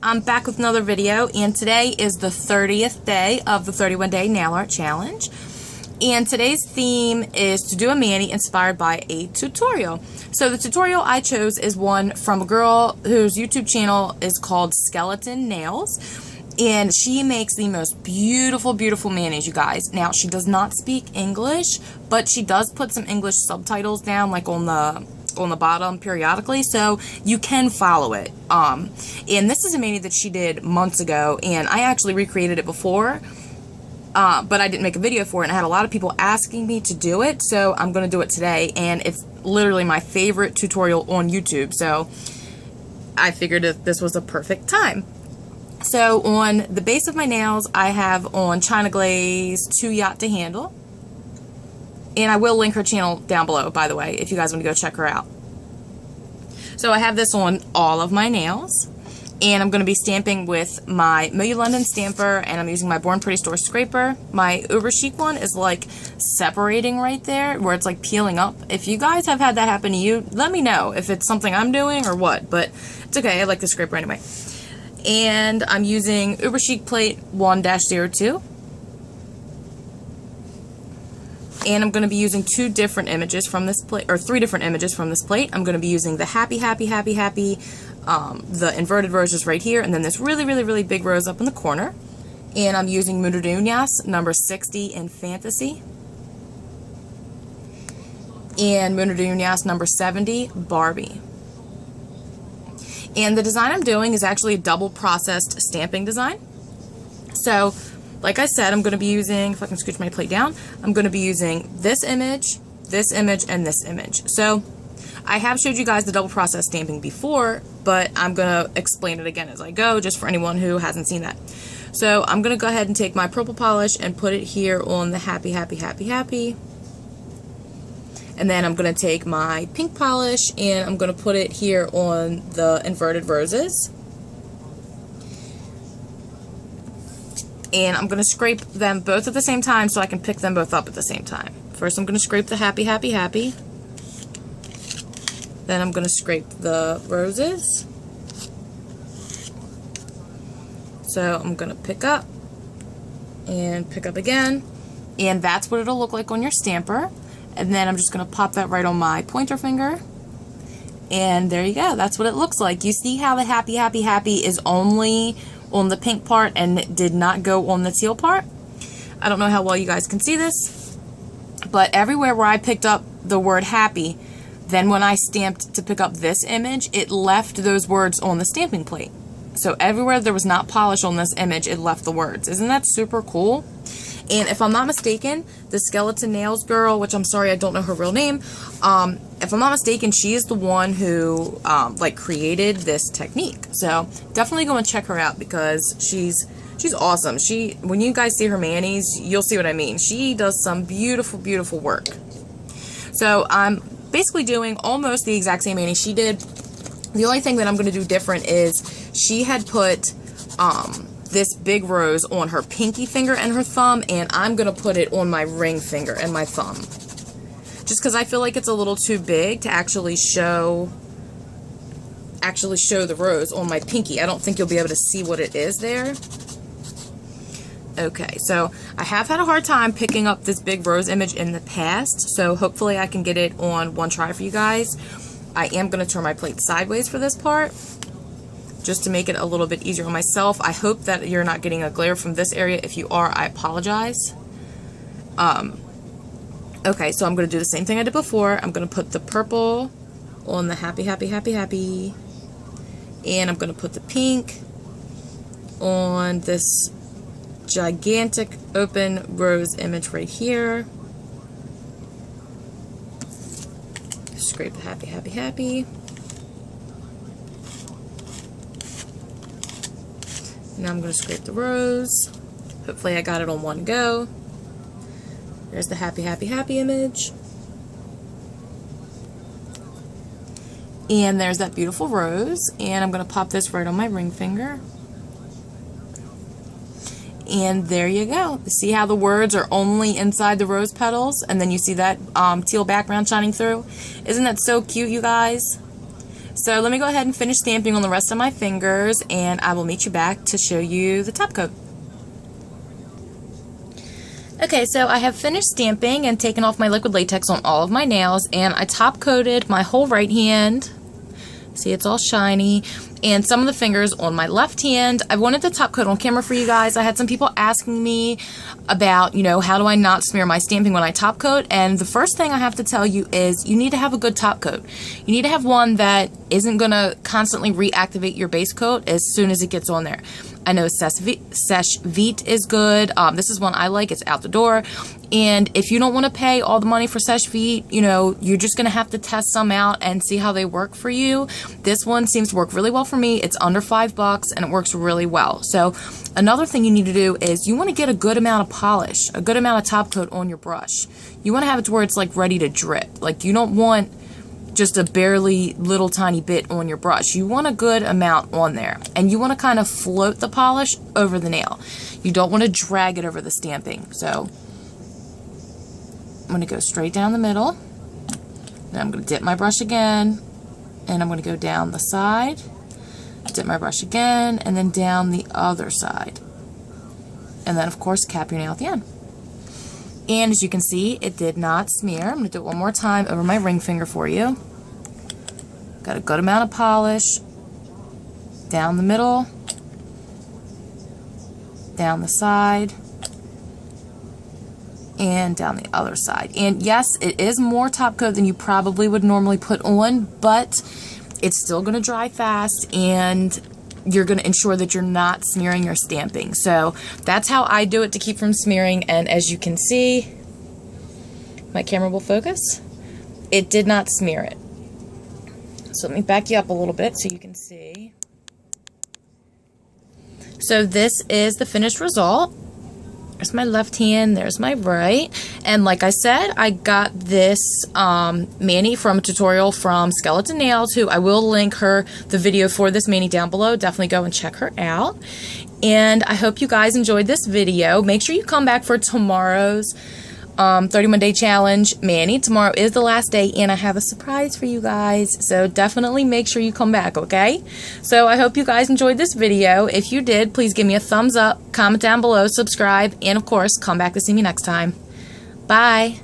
I'm back with another video, and today is the 30th day of the 31-day nail art challenge. And today's theme is to do a mani inspired by a tutorial. So the tutorial I chose is one from a girl whose YouTube channel is called Skeleton Nails. And she makes the most beautiful, beautiful manis, you guys. Now, she does not speak English, but she does put some English subtitles down, like on the bottom periodically, so you can follow it. And this is a mani that she did months ago, and I actually recreated it before, but I didn't make a video for it, and I had a lot of people asking me to do it, so I'm going to do it today, and it's literally my favorite tutorial on YouTube, so I figured that this was a perfect time. So on the base of my nails, I have on China Glaze Too Yacht to Handle. And I will link her channel down below, by the way, if you guys want to go check her out. So I have this on all of my nails. And I'm going to be stamping with my Million London stamper, and I'm using my Born Pretty Store scraper. My Uber Chic one is like separating right there, where it's like peeling up. If you guys have had that happen to you, let me know if it's something I'm doing or what. But it's okay, I like the scraper anyway. And I'm using Uber Chic plate 1-02. And I'm going to be using two different images from this plate, or three different images from this plate. I'm going to be using the happy, the inverted roses right here, and then this really, really, really big rose up in the corner. And I'm using Mundo de Uñas number 60 in Fantasy. And Mundo de Uñas number 70, Barbie. And the design I'm doing is actually a double processed stamping design. So, like I said, I'm going to be using, if I can scooch my plate down, I'm going to be using this image, and this image. So, I have showed you guys the double process stamping before, but I'm going to explain it again as I go, just for anyone who hasn't seen that. So, I'm going to go ahead and take my purple polish and put it here on the happy. And then I'm going to take my pink polish and I'm going to put it here on the inverted roses. And I'm going to scrape them both at the same time so I can pick them both up at the same time. First I'm going to scrape the happy. Then I'm going to scrape the roses. So I'm going to pick up and pick up again. And that's what it'll look like on your stamper. And then I'm just going to pop that right on my pointer finger. And there you go. That's what it looks like. You see how the happy is only on the pink part and did not go on the teal part? I don't know how well you guys can see this, but everywhere where I picked up the word happy, then when I stamped to pick up this image, it left those words on the stamping plate. So everywhere there was not polish on this image, it left the words. Isn't that super cool? And if I'm not mistaken, the Skeleton Nails girl, which I'm sorry I don't know her real name, if I'm not mistaken, she is the one who like created this technique. So definitely go and check her out because she's awesome. When you guys see her manis, you'll see what I mean. She does some beautiful, beautiful work. So I'm basically doing almost the exact same mani she did. The only thing that I'm going to do different is she had put this big rose on her pinky finger and her thumb, and I'm going to put it on my ring finger and my thumb. Just because I feel like it's a little too big to actually show the rose on my pinky. I don't think you'll be able to see what it is there. Okay, so I have had a hard time picking up this big rose image in the past, so hopefully I can get it on one try for you guys. I am going to turn my plate sideways for this part, just to make it a little bit easier on myself. I hope that you're not getting a glare from this area. If you are, I apologize. Okay, so I'm going to do the same thing I did before. I'm going to put the purple on the happy. And I'm going to put the pink on this gigantic open rose image right here. Scrape the happy. Now I'm going to scrape the rose. Hopefully I got it on one go. There's the happy image. And there's that beautiful rose. And I'm going to pop this right on my ring finger. And there you go. See how the words are only inside the rose petals? And then you see that teal background shining through? Isn't that so cute, you guys? So let me go ahead and finish stamping on the rest of my fingers, and I will meet you back to show you the top coat. Okay, so I have finished stamping and taken off my liquid latex on all of my nails, and I top coated my whole right hand. See, it's all shiny. And some of the fingers on my left hand. I wanted to top coat on camera for you guys. I had some people asking me about, how do I not smear my stamping when I top coat? And the first thing I have to tell you is you need to have a good top coat. You need to have one that isn't going to constantly reactivate your base coat as soon as it gets on there. I know Seche Vite is good. This is one I like. It's out the door. And if you don't want to pay all the money for Seche Vite, you're just going to have to test some out and see how they work for you. This one seems to work really well for me. It's under $5 and it works really well. So another thing you need to do is you want to get a good amount of polish, a good amount of top coat on your brush. You want to have it to where it's like ready to drip. Like you don't want just a barely little tiny bit on your brush. You want a good amount on there, and you want to kind of float the polish over the nail. You don't want to drag it over the stamping. So I'm going to go straight down the middle, then I'm going to dip my brush again, and I'm going to go down the side, dip my brush again, and then down the other side, and then of course cap your nail at the end. And as you can see, it did not smear. I'm going to do it one more time over my ring finger for you. Got a good amount of polish down the middle, down the side, and down the other side. And yes, it is more top coat than you probably would normally put on, but it's still going to dry fast, and you're going to ensure that you're not smearing your stamping. So that's how I do it to keep from smearing. And as you can see, my camera will focus, it did not smear it. So let me back you up a little bit so you can see. So this is the finished result. There's my left hand, there's my right, and like I said, I got this mani from a tutorial from Skeleton Nails, who I will link the video for this mani down below. Definitely go and check her out. And I hope you guys enjoyed this video. Make sure you come back for tomorrow's 31-day challenge mani. Tomorrow is the last day, and I have a surprise for you guys, so definitely make sure you come back, okay? So I hope you guys enjoyed this video. If you did, please give me a thumbs up, comment down below, subscribe, and of course, come back to see me next time. Bye!